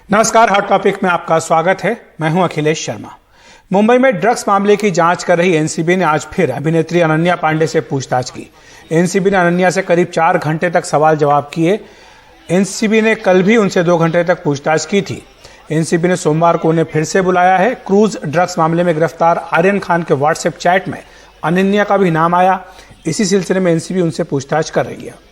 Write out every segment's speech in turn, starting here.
नमस्कार, hot topic में आपका स्वागत है। मैं हूं अखिलेश शर्मा। मुंबई में ड्रग्स मामले की जांच कर रही एनसीबी ने आज फिर अभिनेत्री अनन्या पांडे से पूछताछ की। एनसीबी ने अनन्या से करीब 4 घंटे तक सवाल जवाब किए। एनसीबी ने कल भी उनसे 2 घंटे तक पूछताछ की थी। एनसीबी ने सोमवार को उन्हें फिर से बुलाया है। क्रूज ड्रग्स मामले में गिरफ्तार आर्यन खान के व्हाट्सएप चैट में अनन्या का भी नाम आया। इसी सिलसिले में एनसीबी उनसे पूछताछ कर रही है।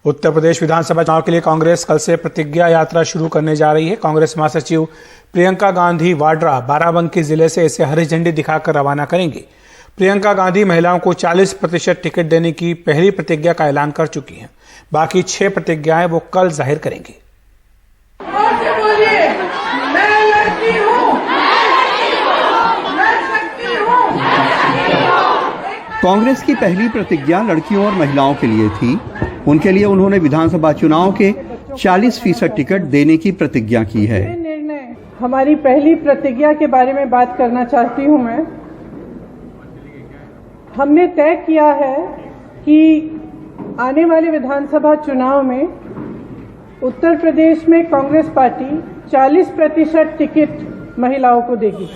उत्तर प्रदेश विधानसभा चुनाव के लिए कांग्रेस कल से प्रतिज्ञा यात्रा शुरू करने जा रही है। कांग्रेस महासचिव प्रियंका गांधी वाड्रा बाराबंकी जिले से इसे हरी झंडी दिखाकर रवाना करेंगी। प्रियंका गांधी महिलाओं को 40% टिकट देने की पहली प्रतिज्ञा का ऐलान कर चुकी हैं। बाकी 6 प्रतिज्ञाएं वो कल जाहिर करेंगी। कांग्रेस की पहली प्रतिज्ञा लड़कियों और महिलाओं के लिए थी। उनके लिए उन्होंने विधानसभा चुनाव के 40% टिकट देने की प्रतिज्ञा की है। हमारी पहली प्रतिज्ञा के बारे में बात करना चाहती हूं मैं। हमने तय किया है कि आने वाले विधानसभा चुनाव में उत्तर प्रदेश में कांग्रेस पार्टी 40% टिकट महिलाओं को देगी।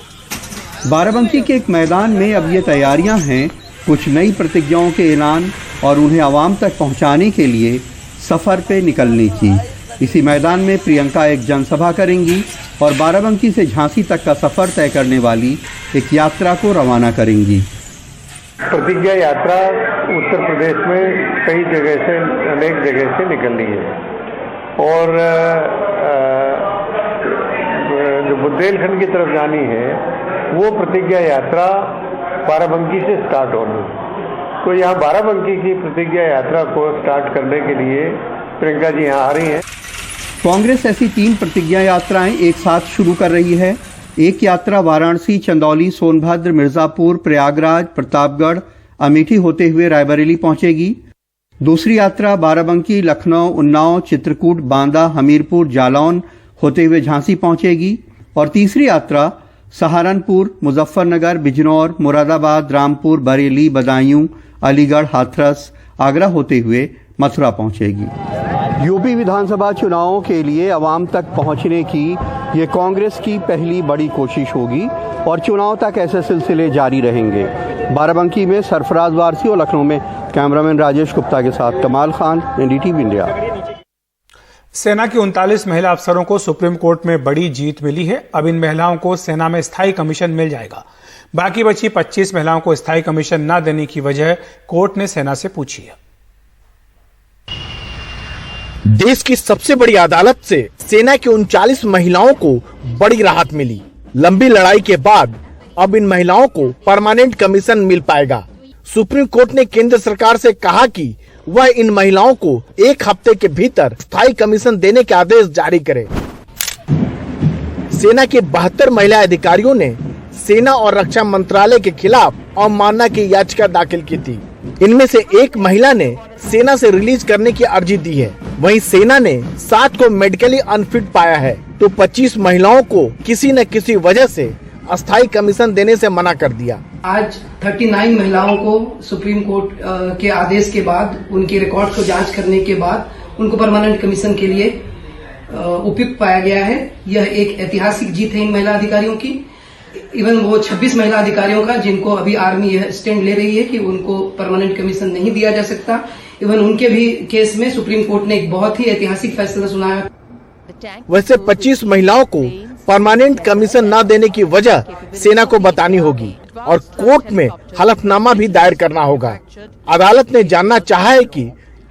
बाराबंकी के एक मैदान में अब ये तैयारियां हैं कुछ नई प्रतिज्ञाओं के ऐलान और उन्हें आवाम तक पहुंचाने के लिए सफर पे निकलने की। इसी मैदान में प्रियंका एक जनसभा करेंगी और बाराबंकी से झांसी तक का सफर तय करने वाली एक यात्रा को रवाना करेंगी। प्रतिज्ञा यात्रा उत्तर प्रदेश में कई जगह से, अनेक जगह से निकलनी है और जो बुंदेलखंड की तरफ जानी है वो प्रतिज्ञा यात्रा बाराबंकी से स्टार्ट होनी। तो यहाँ बाराबंकी की प्रतिज्ञा यात्रा को स्टार्ट करने के लिए प्रियंका जी यहाँ आ रही हैं। कांग्रेस ऐसी 3 प्रतिज्ञा यात्राएं एक साथ शुरू कर रही है। एक यात्रा वाराणसी, चंदौली, सोनभद्र, मिर्जापुर, प्रयागराज, प्रतापगढ़, अमेठी होते हुए रायबरेली पहुंचेगी। दूसरी यात्रा बाराबंकी, लखनऊ, उन्नाव, चित्रकूट, बांदा, हमीरपुर, जालौन होते हुए झांसी पहुंचेगी। और तीसरी यात्रा सहारनपुर, मुजफ्फरनगर, बिजनौर, मुरादाबाद, रामपुर, बरेली, बदायूं, अलीगढ़, हाथरस, आगरा होते हुए मथुरा पहुंचेगी। यूपी विधानसभा चुनावों के लिए अवाम तक पहुंचने की ये कांग्रेस की पहली बड़ी कोशिश होगी और चुनाव तक ऐसे सिलसिले जारी रहेंगे। बाराबंकी में सरफराज वारसी और लखनऊ में कैमरामैन राजेश गुप्ता के साथ कमाल खान, एनडीटीवी इंडिया। सेना की 39 महिला अफसरों को सुप्रीम कोर्ट में बड़ी जीत मिली है। अब इन महिलाओं को सेना में स्थायी कमीशन मिल जाएगा। बाकी बची 25 महिलाओं को स्थायी कमीशन न देने की वजह कोर्ट ने सेना से पूछी है। देश की सबसे बड़ी अदालत से सेना की 39 महिलाओं को बड़ी राहत मिली। लंबी लड़ाई के बाद अब इन महिलाओं को परमानेंट कमीशन मिल पाएगा। सुप्रीम कोर्ट ने केंद्र सरकार से कहा कि वह इन महिलाओं को 1 हफ्ते के भीतर स्थायी कमीशन देने के आदेश जारी करे। सेना के 72 महिला अधिकारियों ने सेना और रक्षा मंत्रालय के खिलाफ अवमानना की याचिका दाखिल की थी। इनमें से एक महिला ने सेना से रिलीज करने की अर्जी दी है। वहीं सेना ने 7 को मेडिकली अनफिट पाया है, तो 25 महिलाओं को किसी न किसी वजह से अस्थायी कमीशन देने से मना कर दिया। आज 39 महिलाओं को सुप्रीम कोर्ट के आदेश के बाद, उनके रिकॉर्ड को जांच करने के बाद उनको परमानेंट कमीशन के लिए उपयुक्त पाया गया है। यह एक ऐतिहासिक जीत है इन महिला अधिकारियों की। इवन वो 26 महिला अधिकारियों का जिनको अभी आर्मी यह स्टैंड ले रही है कि उनको परमानेंट कमीशन नहीं दिया जा सकता, इवन उनके भी केस में सुप्रीम कोर्ट ने एक बहुत ही ऐतिहासिक फैसला सुनाया। वैसे 25 महिलाओं को परमानेंट कमीशन न देने की वजह सेना को बतानी होगी और कोर्ट में हलफनामा भी दायर करना होगा। अदालत ने जानना चाहा है कि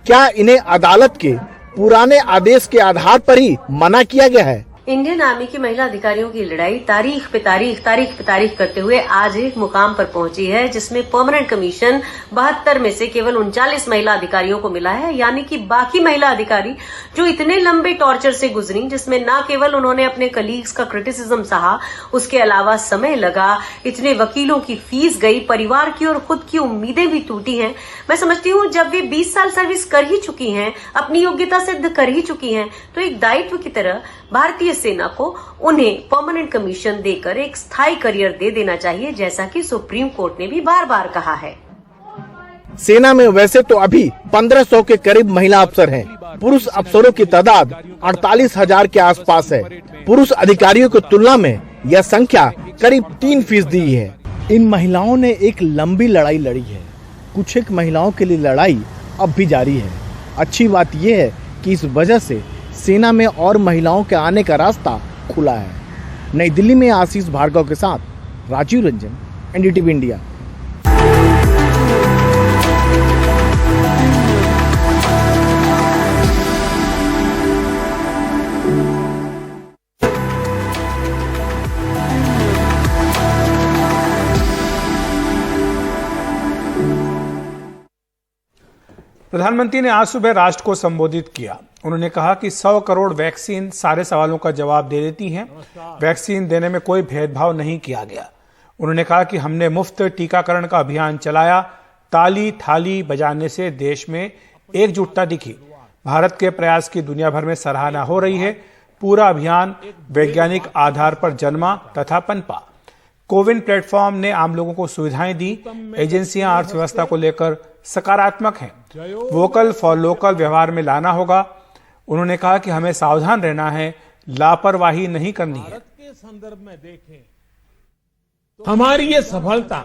क्या इन्हें अदालत के पुराने आदेश के आधार पर ही मना किया गया है। इंडियन आर्मी की महिला अधिकारियों की लड़ाई तारीख पे तारीख करते हुए आज एक मुकाम पर पहुंची है, जिसमें परमानेंट कमीशन 72 में से केवल 39 महिला अधिकारियों को मिला है। यानी कि बाकी महिला अधिकारी जो इतने लंबे टॉर्चर से गुजरी, जिसमें न केवल उन्होंने अपने कलीग्स का क्रिटिसिज्म सहा, उसके अलावा समय लगा, इतने वकीलों की फीस गई, परिवार की और खुद की उम्मीदें भी टूटी हैं। मैं समझती हूँ जब वे 20 साल सर्विस कर ही चुकी हैं, अपनी योग्यता सिद्ध कर ही चुकी हैं, तो एक दायित्व की तरह भारतीय सेना को उन्हें परमानेंट कमीशन देकर एक स्थायी करियर दे देना चाहिए, जैसा कि सुप्रीम कोर्ट ने भी बार बार कहा है। सेना में वैसे तो अभी 1500 के करीब महिला अफसर हैं। पुरुष अफसरों की तादाद 48,000 के आसपास है। पुरुष अधिकारियों की तुलना में यह संख्या करीब 3% है। इन महिलाओं ने एक लंबी लड़ाई लड़ी है। कुछ एक महिलाओं के लिए लड़ाई अब भी जारी है। अच्छी बात यह है कि इस वजह से सेना में और महिलाओं के आने का रास्ता खुला है। नई दिल्ली में आशीष भार्गव के साथ राजीव रंजन, एनडीटीवी इंडिया। प्रधानमंत्री ने आज सुबह राष्ट्र को संबोधित किया। उन्होंने कहा कि 100 करोड़ वैक्सीन सारे सवालों का जवाब दे देती हैं। वैक्सीन देने में कोई भेदभाव नहीं किया गया। उन्होंने कहा कि हमने मुफ्त टीकाकरण का अभियान चलाया। ताली थाली बजाने से देश में एकजुटता दिखी। भारत के प्रयास की दुनिया भर में सराहना हो रही है। पूरा अभियान वैज्ञानिक आधार पर जन्मा तथा पनपा। कोविन प्लेटफॉर्म ने आम लोगों को सुविधाएं दी। एजेंसियां अर्थव्यवस्था को लेकर सकारात्मक हैं। वोकल फॉर लोकल व्यवहार में लाना होगा। उन्होंने कहा कि हमें सावधान रहना है, लापरवाही नहीं करनी है। संदर्भ में देखें, हमारी ये सफलता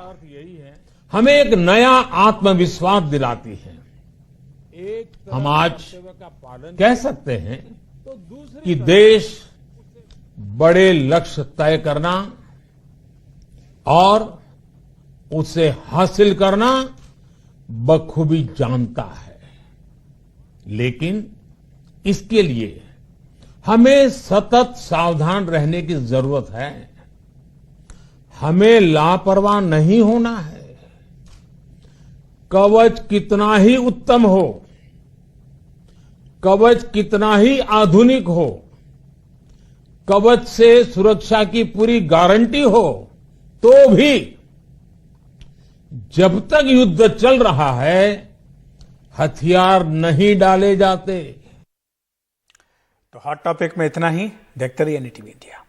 हमें एक नया आत्मविश्वास दिलाती है। हम आज कह सकते हैं कि देश बड़े लक्ष्य तय करना और उसे हासिल करना बखूबी जानता है, लेकिन इसके लिए हमें सतत सावधान रहने की जरूरत है। हमें लापरवाह नहीं होना है। कवच कितना ही उत्तम हो, कवच कितना ही आधुनिक हो, कवच से सुरक्षा की पूरी गारंटी हो, तो भी जब तक युद्ध चल रहा है हथियार नहीं डाले जाते। तो हॉट टॉपिक में इतना ही। देखते रहिए एनडीटीवी इंडिया।